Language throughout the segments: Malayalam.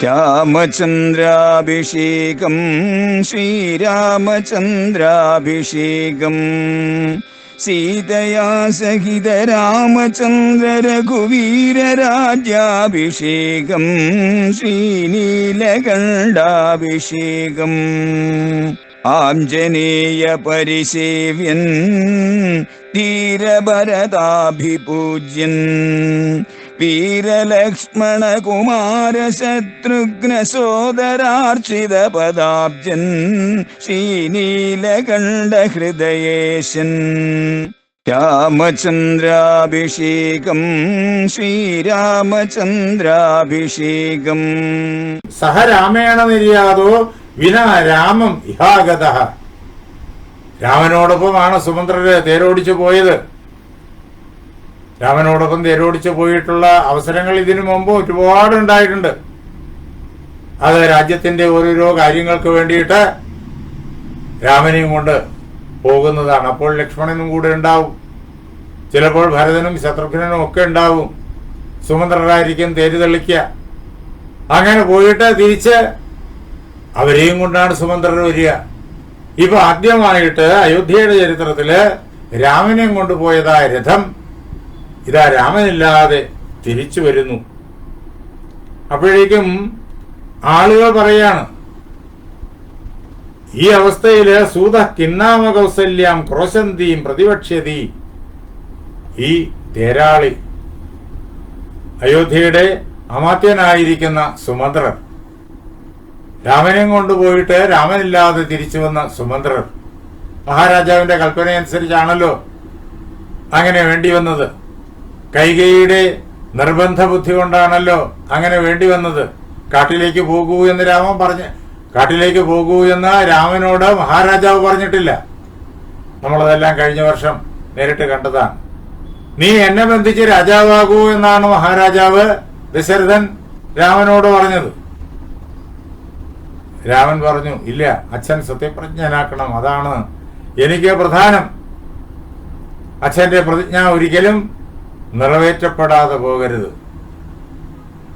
രാമചന്ദ്രാഭിഷേകം ശ്രീരാമചന്ദ്രാഭിഷേകം സീതയാ സഹിത രാമചന്ദ്ര രഘുവീരരാജ്യാഭിഷേകം ശ്രീനീലകണ്ഠാഭിഷേകം ആഞ്ജനേയ പരിസേവ്യൻ ധീരഭരതാഭിപൂജ്യൻ വീരലക്ഷ്മണ കുമാര ശത്രുഘ്ന സോദരാർച്ചിത പദാബ്ജൻ ശ്രീനീലകണ്ഠ ഹൃദയേശൻ രാമചന്ദ്രാഭിഷേകം ശ്രീരാമചന്ദ്രാഭിഷേകം സഹ രാമേണ നിര്യാതോ വിനാ രാമം ഇഹാഗത. രാമനോടൊപ്പമാണ് സുമന്ത്രര് തേരോടിച്ചു പോയത്. രാമനോടൊപ്പം തേരോടിച്ചു പോയിട്ടുള്ള അവസരങ്ങൾ ഇതിനു മുമ്പ് ഒരുപാട് ഉണ്ടായിട്ടുണ്ട്. അത് രാജ്യത്തിന്റെ ഓരോരോ കാര്യങ്ങൾക്ക് വേണ്ടിയിട്ട് രാമനെയും കൊണ്ട് പോകുന്നതാണ്. അപ്പോൾ ലക്ഷ്മണനും കൂടെ ഉണ്ടാവും, ചിലപ്പോൾ ഭരതനും ശത്രുഘ്നനും ഒക്കെ ഉണ്ടാവും. സുമന്ത്രരായിരിക്കും തേര് തെളിക്കുക. അങ്ങനെ പോയിട്ട് തിരിച്ച് അവരെയും കൊണ്ടാണ് സുമന്ത്രർ വരിക. ഇപ്പൊ ആദ്യമായിട്ട് അയോധ്യയുടെ ചരിത്രത്തില് രാമനെയും കൊണ്ടുപോയതായ രഥം ഇതാ രാമനില്ലാതെ തിരിച്ചു വരുന്നു. അപ്പോഴേക്കും ആളുകൾ പറയാണ്, ഈ അവസ്ഥയില് സൂത കിന്നാമ കൗസല്യാം ക്രോശന്തീം പ്രതിപക്ഷ്യതി. ഈ തേരാളി അയോധ്യയുടെ അമാത്യനായിരിക്കുന്ന സുമന്ത്രർ, രാമനെയും കൊണ്ടുപോയിട്ട് രാമനില്ലാതെ തിരിച്ചു വന്ന സുമന്ത്രർ, മഹാരാജാവിന്റെ കൽപ്പനയനുസരിച്ചാണല്ലോ അങ്ങനെ വേണ്ടി വന്നത്. കൈകേയിയുടെ നിർബന്ധ ബുദ്ധി കൊണ്ടാണല്ലോ അങ്ങനെ വേണ്ടി വന്നത്. കാട്ടിലേക്ക് പോകൂ എന്ന് രാമൻ കാട്ടിലേക്ക് പോകൂ എന്ന് രാമനോട് മഹാരാജാവ് പറഞ്ഞിട്ടില്ല. നമ്മളതെല്ലാം കഴിഞ്ഞ വർഷം നേരിട്ട് കണ്ടതാണ്. നീ എന്നെ ബന്ധിച്ച് രാജാവാകൂ എന്നാണ് മഹാരാജാവ് ദശരഥൻ രാമനോട് പറഞ്ഞത്. രാമൻ പറഞ്ഞു, ഇല്ല, അച്ഛൻ സത്യപ്രജ്ഞനാക്കണം, അതാണ് എനിക്ക് പ്രധാനം. അച്ഛന്റെ പ്രതിജ്ഞ ഒരിക്കലും നിറവേറ്റപ്പെടാതെ പോകരുത്.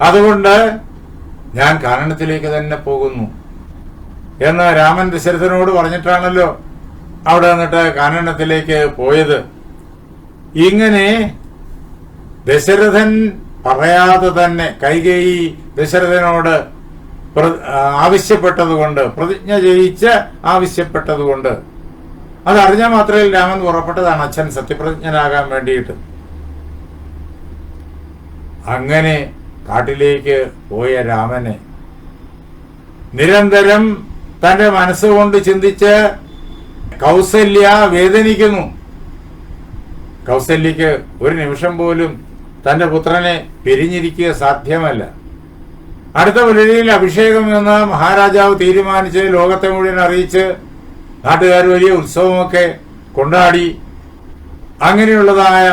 അതുകൊണ്ട് ഞാൻ കാനനത്തിലേക്ക് തന്നെ പോകുന്നു എന്ന് രാമൻ ദശരഥനോട് പറഞ്ഞിട്ടാണല്ലോ അവിടെ നിന്നിട്ട് കാനനത്തിലേക്ക് പോയത്. ഇങ്ങനെ ദശരഥൻ പറയാതെ തന്നെ കൈകേയി ദശരഥനോട് ആവശ്യപ്പെട്ടതുകൊണ്ട്, പ്രതിജ്ഞ ചെയ്യിച്ച് ആവശ്യപ്പെട്ടതുകൊണ്ട്, അതറിഞ്ഞാൽ മാത്രമേ രാമൻ പുറപ്പെട്ടതാണ് അച്ഛൻ സത്യപ്രതിജ്ഞനാകാൻ വേണ്ടിയിട്ട്. അങ്ങനെ കാട്ടിലേക്ക് പോയ രാമനെ നിരന്തരം തന്റെ മനസ്സുകൊണ്ട് ചിന്തിച്ച് കൗസല്യ വേദനിക്കുന്നു. കൗസല്യക്ക് ഒരു നിമിഷം പോലും തന്റെ പുത്രനെ പിരിഞ്ഞിരിക്കുക സാധ്യമല്ല. അടുത്ത പുലരിയിൽ അഭിഷേകം എന്ന് മഹാരാജാവ് തീരുമാനിച്ച് ലോകത്തെ മുഴുവൻ അറിയിച്ച് നാട്ടുകാർ വലിയ ഉത്സവമൊക്കെ കൊണ്ടാടി. അങ്ങനെയുള്ളതായ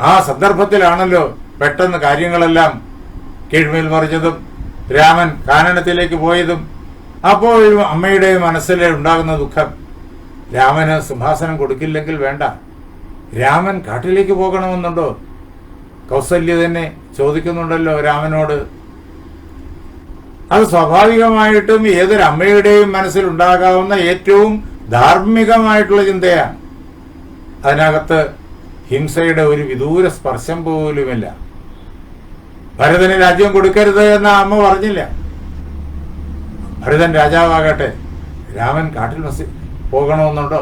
ആ സന്ദർഭത്തിലാണല്ലോ പെട്ടെന്ന് കാര്യങ്ങളെല്ലാം കീഴ്മേൽ മറിച്ചതും രാമൻ കാനനത്തിലേക്ക് പോയതും. അപ്പോഴും അമ്മയുടെ മനസ്സിൽ ഉണ്ടാകുന്ന ദുഃഖം, രാമന് സിംഹാസനം കൊടുക്കില്ലെങ്കിൽ വേണ്ട, രാമൻ കാട്ടിലേക്ക് പോകണമെന്നുണ്ടോ? കൗസല്യ തന്നെ ചോദിക്കുന്നുണ്ടല്ലോ രാമനോട്. അത് സ്വാഭാവികമായിട്ടും ഏതൊരു അമ്മയുടെയും മനസ്സിൽ ഉണ്ടാകാവുന്ന ഏറ്റവും ധാർമ്മികമായിട്ടുള്ള ചിന്തയാണ്. അതിനകത്ത് ഹിംസയുടെ ഒരു വിദൂര സ്പർശം പോലുമില്ല. ഭരതന് രാജ്യം കൊടുക്കരുത് എന്ന് അമ്മ പറഞ്ഞില്ല. ഭരതൻ രാജാവാകട്ടെ, രാമൻ കാട്ടിൽ പോകണമെന്നുണ്ടോ?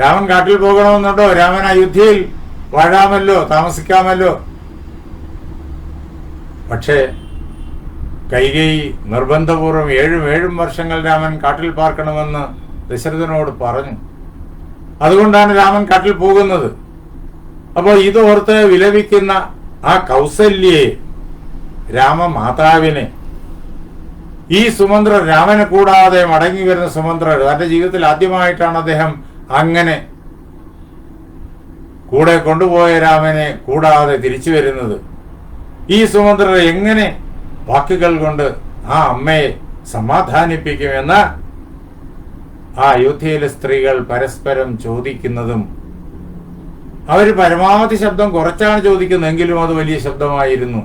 രാമൻ കാട്ടിൽ പോകണമെന്നുണ്ടോ? രാമൻ അയോധ്യയിൽ വാഴാമല്ലോ, താമസിക്കാമല്ലോ. പക്ഷേ കൈകേയി നിർബന്ധപൂർവം 7 വർഷങ്ങൾ രാമൻ കാട്ടിൽ പാർക്കണമെന്ന് ദശരഥനോട് പറഞ്ഞു. അതുകൊണ്ടാണ് രാമൻ കാട്ടിൽ പോകുന്നത്. അപ്പോൾ ഇതോർത്ത് വിലപിക്കുന്ന ആ കൗസല്യയെ, രാമമാതാവിനെ, ഈ സുമന്ത്രർ, രാമനെ കൂടാതെ മടങ്ങി വരുന്ന സുമന്ത്രർ, തന്റെ ജീവിതത്തിൽ ആദ്യമായിട്ടാണ് അദ്ദേഹം അങ്ങനെ കൂടെ കൊണ്ടുപോയ രാമനെ കൂടാതെ തിരിച്ചു വരുന്നത്. ഈ സുമന്ത്രർ എങ്ങനെ വാക്കുകൾ കൊണ്ട് ആ അമ്മയെ സമാധാനിപ്പിക്കുമെന്ന് ആ അയോധ്യയിലെ സ്ത്രീകൾ പരസ്പരം ചോദിക്കുന്നതും, അവർ പരമാവധി ശബ്ദം കുറച്ചാണ് ചോദിക്കുന്നതെങ്കിലും അത് വലിയ ശബ്ദമായിരുന്നു.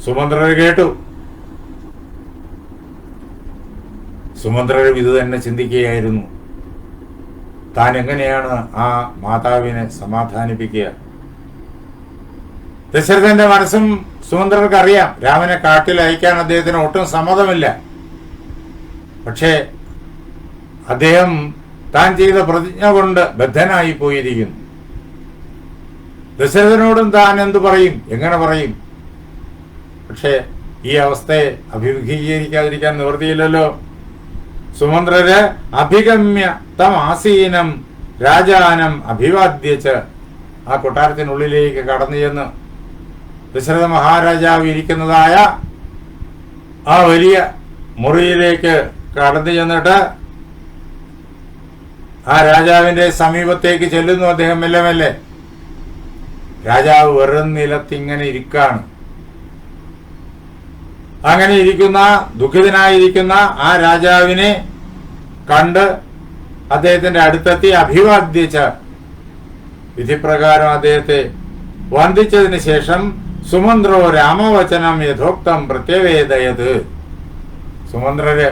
സുമന്ത്രർ കേട്ടു. സുമന്ത്രരും ഇത് തന്നെ ചിന്തിക്കുകയായിരുന്നു. താൻ എങ്ങനെയാണ് ആ മാതാവിനെ സമാധാനിപ്പിക്കുക? ദശരഥന്റെ മനസ്സും സുമന്ത്രർക്ക് അറിയാം. രാമനെ കാട്ടിൽ അയക്കാൻ അദ്ദേഹത്തിന് ഒട്ടും സമ്മതമില്ല. പക്ഷേ അദ്ദേഹം താൻ ചെയ്ത പ്രതിജ്ഞ കൊണ്ട് ബദ്ധനായി പോയിരിക്കുന്നു. ദശരഥനോടും താൻ എന്തു പറയും, എങ്ങനെ പറയും? പക്ഷേ ഈ അവസ്ഥയെ അഭിമുഖീകരിക്കാതിരിക്കാൻ നിവൃത്തിയില്ലല്ലോ. സുമന്ത്രര് അഭിഗമ്യ തമാസീനം രാജാനം അഭിവാദ്യച്ച് ആ കൊട്ടാരത്തിനുള്ളിലേക്ക് കടന്നു ചെന്ന് ദശരഥ മഹാരാജാവ് ഇരിക്കുന്നതായ ആ വലിയ മുറിയിലേക്ക് കടന്നു ചെന്നിട്ട് ആ രാജാവിന്റെ സമീപത്തേക്ക് ചെല്ലുന്നു. അദ്ദേഹം മെല്ലെ മെല്ലെ. രാജാവ് വെറും നിലത്തിങ്ങനെ ഇരിക്കാണ്. അങ്ങനെ ഇരിക്കുന്ന, ദുഃഖിതനായിരിക്കുന്ന ആ രാജാവിനെ കണ്ട് അദ്ദേഹത്തിന്റെ അടുത്തെത്തി അഭിവാദ്യച്ച വിധിപ്രകാരം അദ്ദേഹത്തെ വന്ദിച്ചതിന് ശേഷം സുമന്ത്രോ രാമവചനം യഥോക്തം പ്രത്യവേദയത്. സുമന്ത്രര്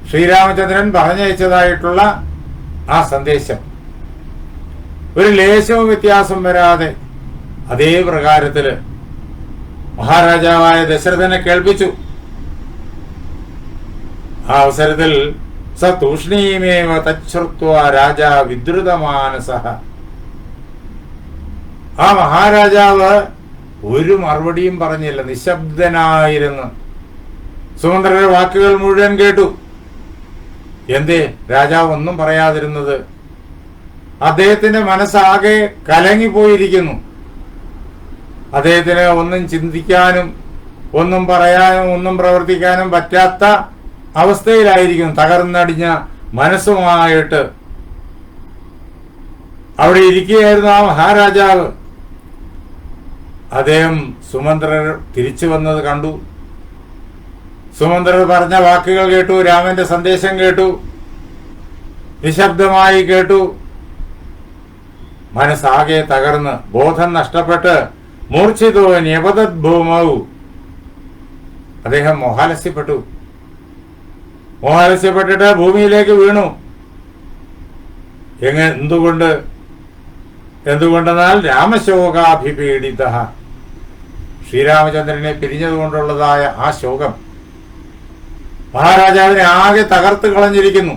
ശ്രീരാമചന്ദ്രൻ പറഞ്ഞയച്ചതായിട്ടുള്ള ആ സന്ദേശം ഒരു ലേശവും വ്യത്യാസം വരാതെ അതേ പ്രകാരത്തില് മഹാരാജാവായ ദശരഥനെ കേൾപ്പിച്ചു. ആ അവസരത്തിൽ സ തൂഷ്ണീമേവ തച്ഛ്രുത്വ രാജാ വിദ്രുതമാനസഃ. ആ മഹാരാജാവ് ഒരു മറുപടിയും പറഞ്ഞില്ല, നിശബ്ദനായിരുന്നു. സുമന്ത്രരുടെ വാക്കുകൾ മുഴുവൻ കേട്ടു. എന്തേ രാജാവ് ഒന്നും പറയാതിരുന്നത്? അദ്ദേഹത്തിന്റെ മനസ്സാകെ കലങ്ങിപ്പോയിരിക്കുന്നു. അദ്ദേഹത്തിന് ഒന്നും ചിന്തിക്കാനും ഒന്നും പറയാനും ഒന്നും പ്രവർത്തിക്കാനും പറ്റാത്ത അവസ്ഥയിലായിരിക്കും. തകർന്നടിഞ്ഞ മനസ്സുമായിട്ട് അവിടെ ഇരിക്കുകയായിരുന്നു ആ മഹാരാജാവ്. അദ്ദേഹം സുമന്ത്രർ തിരിച്ചു വന്നത് കണ്ടു. സുമന്ത്രർ പറഞ്ഞ വാക്കുകൾ കേട്ടു, രാമന്റെ സന്ദേശം കേട്ടു, നിശബ്ദമായി കേട്ടു. മനസ്സാകെ തകർന്ന് ബോധം നഷ്ടപ്പെട്ട് മൂർച്ഛിതോ ന്യപതദ്ഭൂമൗ. അദ്ദേഹം മോഹാലസ്യപ്പെട്ടിട്ട് ഭൂമിയിലേക്ക് വീണു. എന്തുകൊണ്ടെന്നാൽ രാമശോകാഭിപീഡിത, ശ്രീരാമചന്ദ്രനെ പിരിഞ്ഞതുകൊണ്ടുള്ളതായ ആ ശോകം മഹാരാജാവിനെ ആകെ തകർത്ത് കളഞ്ഞിരിക്കുന്നു.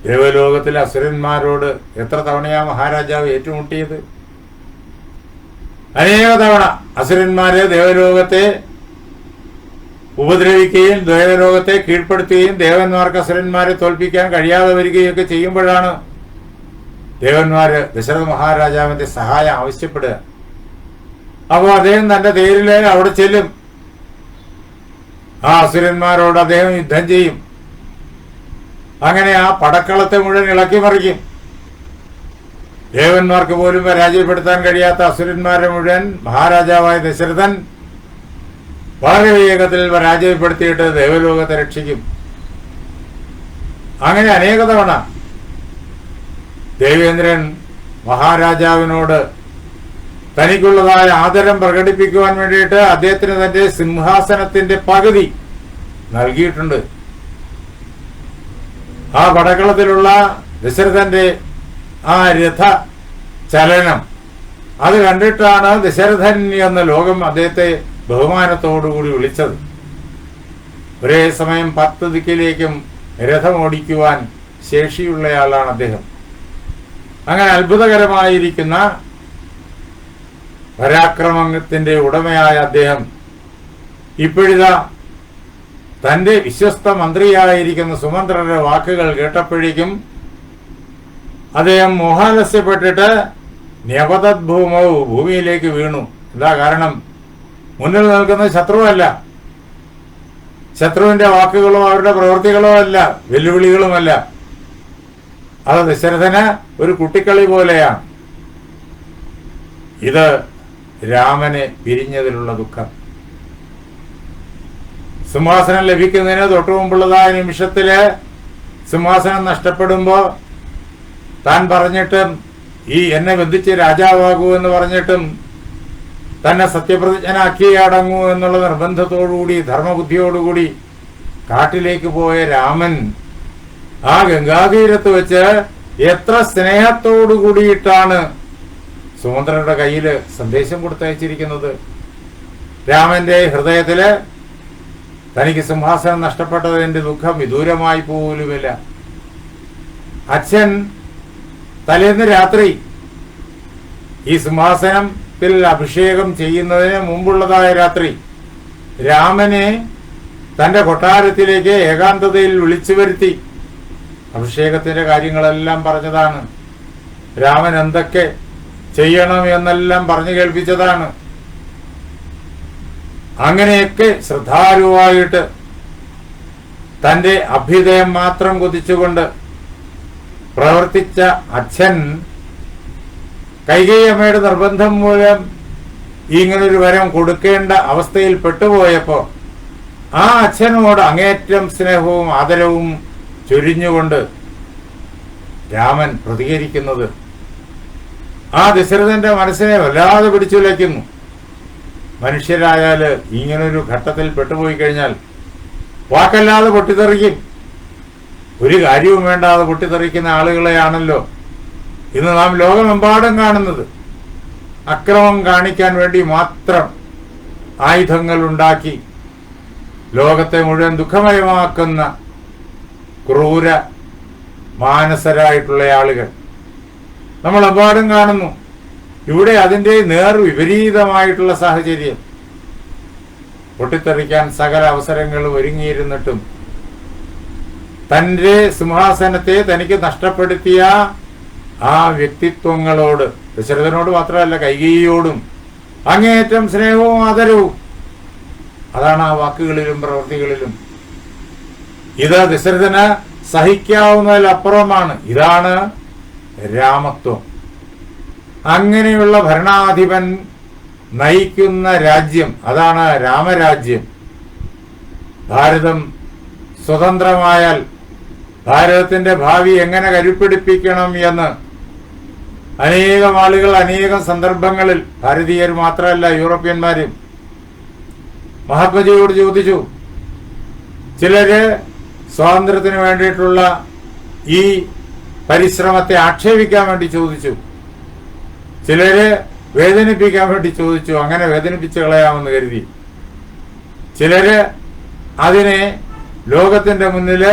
ദേവലോകത്തിലെ അസുരന്മാരോട് എത്ര തവണയാ മഹാരാജാവ് ഏറ്റുമുട്ടിയത്? അനേക തവണ അസുരന്മാരെ ദേവലോകത്തെ ഉപദ്രവിക്കുകയും ദേവലോകത്തെ കീഴ്പ്പെടുത്തുകയും ദേവന്മാർക്ക് അസുരന്മാരെ തോൽപ്പിക്കാൻ കഴിയാതെ വരികയൊക്കെ ചെയ്യുമ്പോഴാണ് ദേവന്മാര് ദശരഥ മഹാരാജാവിന്റെ സഹായം ആവശ്യപ്പെടുക. അപ്പോൾ അദ്ദേഹം തന്റെ തേരില് അവിടെ ചെല്ലും. ആ അസുരന്മാരോട് അദ്ദേഹം യുദ്ധം ചെയ്യും. അങ്ങനെ ആ പടക്കളത്തെ മുഴുവൻ ഇളക്കി മറിക്കും. ദേവന്മാർക്ക് പോലും പരാജയപ്പെടുത്താൻ കഴിയാത്ത അസുരന്മാരെ മുഴുവൻ മഹാരാജാവായ ദശരഥൻ വളരെ വേഗത്തിൽ പരാജയപ്പെടുത്തിയിട്ട് ദേവലോകത്തെ രക്ഷിക്കും. അങ്ങനെ അനേക തവണ ദേവേന്ദ്രൻ മഹാരാജാവിനോട് തനിക്കുള്ളതായ ആദരം പ്രകടിപ്പിക്കുവാൻ വേണ്ടിയിട്ട് അദ്ദേഹത്തിന് തന്റെ സിംഹാസനത്തിന്റെ പകുതി നൽകിയിട്ടുണ്ട്. ആ പടക്കളത്തിലുള്ള ദശരഥന്റെ ആ രഥ ചലനം അത് കണ്ടിട്ടാണ് ദശരഥൻ എന്ന ലോകം അദ്ദേഹത്തെ ബഹുമാനത്തോടുകൂടി വിളിച്ചത്. ഒരേ സമയം 10 ദിക്കിലേക്കും രഥമോടിക്കുവാൻ ശേഷിയുള്ളയാളാണ് അദ്ദേഹം. അങ്ങനെ അത്ഭുതകരമായിരിക്കുന്ന പരാക്രമത്തിന്റെ ഉടമയായ അദ്ദേഹം ഇപ്പോഴിതാ തന്റെ വിശ്വസ്ത മന്ത്രിയായിരിക്കുന്ന സുമന്ത്രരുടെ വാക്കുകൾ കേട്ടപ്പോഴേക്കും അദ്ദേഹം മോഹാലസ്യപ്പെട്ടിട്ട് ന്യപതദ്ഭൂമൗ, ഭൂമിയിലേക്ക് വീണു. എന്താ കാരണം? മുന്നിൽ നിൽക്കുന്ന ശത്രുവല്ല, ശത്രുവിന്റെ വാക്കുകളോ അവരുടെ പ്രവൃത്തികളോ അല്ല, വെല്ലുവിളികളുമല്ല. അത് ദശരഥന് ഒരു കുട്ടിക്കളി പോലെയാണ്. ഇത് രാമനെ പിരിഞ്ഞതിലുള്ള ദുഃഖം. സിംഹാസനം ലഭിക്കുന്നതിന് തൊട്ടു മുമ്പുള്ളതായ നിമിഷത്തില് സിംഹാസനം നഷ്ടപ്പെടുമ്പോ താൻ പറഞ്ഞിട്ടും എന്നെ ബന്ധിച്ച് രാജാവാകൂ എന്ന് പറഞ്ഞിട്ടും തന്നെ സത്യപ്രതിജ്ഞനാക്കിയേ അടങ്ങൂ എന്നുള്ള നിർബന്ധത്തോടുകൂടി ധർമ്മബുദ്ധിയോടുകൂടി കാട്ടിലേക്ക് പോയ രാമൻ ആ ഗംഗാതീരത്ത് വെച്ച് എത്ര സ്നേഹത്തോടു കൂടിയിട്ടാണ് സുമന്ത്രയുടെ കയ്യില് സന്ദേശം കൊടുത്തയച്ചിരിക്കുന്നത്. രാമന്റെ ഹൃദയത്തില് തനിക്ക് സിംഹാസനം നഷ്ടപ്പെട്ടതിന്റെ ദുഃഖം വിദൂരമായി പോലുമില്ല. അച്ഛൻ തലേന്ന് രാത്രി ഈ സിംഹാസനത്തിൽ അഭിഷേകം ചെയ്യുന്നതിന് മുമ്പുള്ളതായ രാത്രി രാമനെ തന്റെ കൊട്ടാരത്തിലേക്ക് ഏകാന്തതയിൽ വിളിച്ചു വരുത്തി അഭിഷേകത്തിന്റെ കാര്യങ്ങളെല്ലാം പറഞ്ഞതാണ്. രാമൻ എന്തൊക്കെ ചെയ്യണം എന്നെല്ലാം പറഞ്ഞു കേൾപ്പിച്ചതാണ്. അങ്ങനെയൊക്കെ ശ്രദ്ധാലുവായിട്ട് തന്റെ അഭ്യുദയം മാത്രം കൊതിച്ചുകൊണ്ട് പ്രവർത്തിച്ച അച്ഛൻ കൈകേയി അമ്മയുടെ നിർബന്ധം മൂലം ഇങ്ങനൊരു വരം കൊടുക്കേണ്ട അവസ്ഥയിൽ പെട്ടുപോയപ്പോ ആ അച്ഛനോട് അങ്ങേറ്റം സ്നേഹവും ആദരവും ചൊരിഞ്ഞുകൊണ്ട് രാമൻ പ്രതികരിക്കുന്നത് ആ ദശരഥന്റെ മനസ്സിനെ വല്ലാതെ പിടിച്ചുലയ്ക്കുന്നു. മനുഷ്യരായാല് ഇങ്ങനൊരു ഘട്ടത്തിൽ പെട്ടുപോയി കഴിഞ്ഞാൽ വാക്കല്ലാതെ പൊട്ടിത്തെറിക്കും. ഒരു കാര്യവും വേണ്ടാതെ പൊട്ടിത്തെറിക്കുന്ന ആളുകളെയാണല്ലോ ഇന്ന് നാം ലോകമെമ്പാടും കാണുന്നത്. അക്രമം കാണിക്കാൻ വേണ്ടി മാത്രം ആയുധങ്ങൾ ഉണ്ടാക്കി ലോകത്തെ മുഴുവൻ ദുഃഖമയമാക്കുന്ന ക്രൂര മാനസരായിട്ടുള്ള ആളുകൾ നമ്മളെമ്പാടും കാണുന്നു. ഇവിടെ അതിന്റെ നേർ വിപരീതമായിട്ടുള്ള സാഹചര്യം. പൊട്ടിത്തെറിക്കാൻ സകല അവസരങ്ങളും ഒരുങ്ങിയിരുന്നിട്ടും തന്റെ സിംഹാസനത്തെ തനിക്ക് നഷ്ടപ്പെടുത്തിയ ആ വ്യക്തിത്വങ്ങളോട്, ദശരഥനോട് മാത്രമല്ല കൈകേയിയോടും അങ്ങേയറ്റം സ്നേഹവും ആദരവും. അതാണ് ആ വാക്കുകളിലും പ്രവൃത്തികളിലും. ഇത് ദശരഥന് സഹിക്കാവുന്നതിലപ്പുറമാണ്. ഇതാണ് രാമത്വം. അങ്ങനെയുള്ള ഭരണാധിപൻ നയിക്കുന്ന രാജ്യം, അതാണ് രാമരാജ്യം. ഭാരതം സ്വതന്ത്രമായാൽ ഭാരതത്തിന്റെ ഭാവി എങ്ങനെ കരുപ്പിടിപ്പിക്കണം എന്ന് അനേകം ആളുകൾ അനേകം സന്ദർഭങ്ങളിൽ, ഭാരതീയർ മാത്രമല്ല യൂറോപ്യന്മാരും മഹാത്മജിയോട് ചോദിച്ചു. ചിലര് സ്വാതന്ത്ര്യത്തിന് വേണ്ടിയിട്ടുള്ള ഈ പരിശ്രമത്തെ ആക്ഷേപിക്കാൻ വേണ്ടി ചോദിച്ചു, ചിലര് വേദനിപ്പിക്കാൻ വേണ്ടി ചോദിച്ചു. അങ്ങനെ വേദനിപ്പിച്ച് കളയാമെന്ന് കരുതി. ചിലര് അതിനെ ലോകത്തിന്റെ മുന്നില്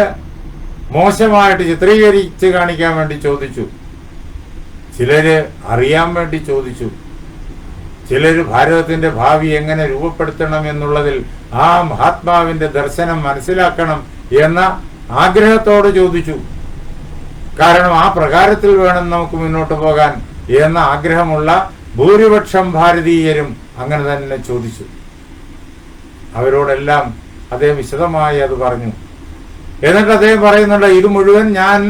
മോശമായിട്ട് ചിത്രീകരിച്ച് കാണിക്കാൻ വേണ്ടി ചോദിച്ചു. ചിലര് അറിയാൻ വേണ്ടി ചോദിച്ചു. ചിലര് ഭാരതത്തിന്റെ ഭാവി എങ്ങനെ രൂപപ്പെടുത്തണം എന്നുള്ളതിൽ ആ മഹാത്മാവിന്റെ ദർശനം മനസ്സിലാക്കണം എന്ന ആഗ്രഹത്തോട് ചോദിച്ചു. കാരണം ആ പ്രകാരത്തിൽ വേണം നമുക്ക് മുന്നോട്ട് പോകാൻ എന്ന ആഗ്രഹമുള്ള ഭൂരിപക്ഷം ഭാരതീയരും അങ്ങനെ തന്നെ ചോദിച്ചു. അവരോടെല്ലാം അദ്ദേഹം വിശദമായി അത് പറഞ്ഞു. എന്നിട്ട് അദ്ദേഹം പറയുന്നുണ്ട്, ഇത് മുഴുവൻ ഞാൻ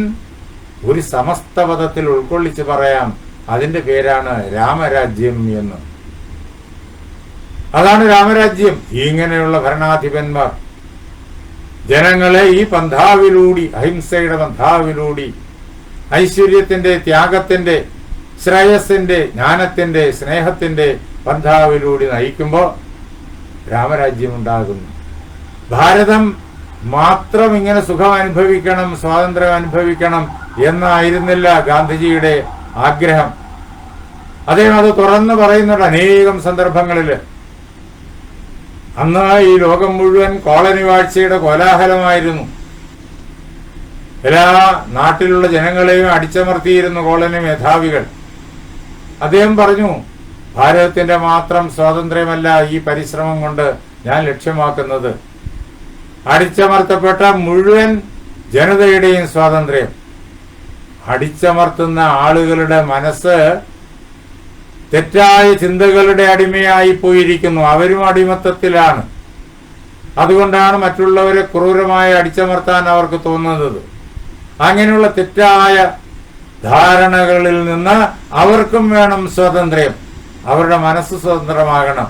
ഒരു സമസ്ത പദത്തിൽ ഉൾക്കൊള്ളിച്ച് പറയാം. അതിന്റെ പേരാണ് രാമരാജ്യം എന്ന്. അതാണ് രാമരാജ്യം. ഇങ്ങനെയുള്ള ഭരണാധിപന്മാർ ജനങ്ങളെ ഈ പന്ഥാവിലൂടി, അഹിംസയുടെ പന്ഥാവിലൂടി, ഐശ്വര്യത്തിന്റെ, ത്യാഗത്തിന്റെ, ശ്രേയസിന്റെ, ജ്ഞാനത്തിന്റെ, സ്നേഹത്തിന്റെ പന്ഥാവിലൂടെ നയിക്കുമ്പോൾ രാമരാജ്യം ഉണ്ടാകുന്നു. ഭാരതം മാത്രം ഇങ്ങനെ സുഖം അനുഭവിക്കണം, സ്വാതന്ത്ര്യം അനുഭവിക്കണം എന്നായിരുന്നില്ല ഗാന്ധിജിയുടെ ആഗ്രഹം. അദ്ദേഹം അത് തുറന്നു പറയുന്നുണ്ട് അനേകം സന്ദർഭങ്ങളിൽ. അന്ന് ഈ ലോകം മുഴുവൻ കോളനി വാഴ്ചയുടെ കോലാഹലമായിരുന്നു. എല്ലാ നാട്ടിലുള്ള ജനങ്ങളെയും അടിച്ചമർത്തിയിരുന്നു കോളനി മേധാവികൾ. അദ്ദേഹം പറഞ്ഞു, ഭാരതത്തിന്റെ മാത്രം സ്വാതന്ത്ര്യമല്ല ഈ പരിശ്രമം കൊണ്ട് ഞാൻ ലക്ഷ്യമാക്കുന്നത്, അടിച്ചമർത്തപ്പെട്ട മുഴുവൻ ജനതയുടെയും സ്വാതന്ത്ര്യം. അടിച്ചമർത്തുന്ന ആളുകളുടെ മനസ്സ് തെറ്റായ ചിന്തകളുടെ അടിമയായി പോയിരിക്കുന്നു. അവരും അടിമത്തത്തിലാണ്. അതുകൊണ്ടാണ് മറ്റുള്ളവരെ ക്രൂരമായി അടിച്ചമർത്താൻ അവർക്ക് തോന്നുന്നത്. അങ്ങനെയുള്ള തെറ്റായ ധാരണകളിൽ നിന്ന് അവർക്കും വേണം സ്വാതന്ത്ര്യം. അവരുടെ മനസ്സ് സ്വതന്ത്രമാകണം.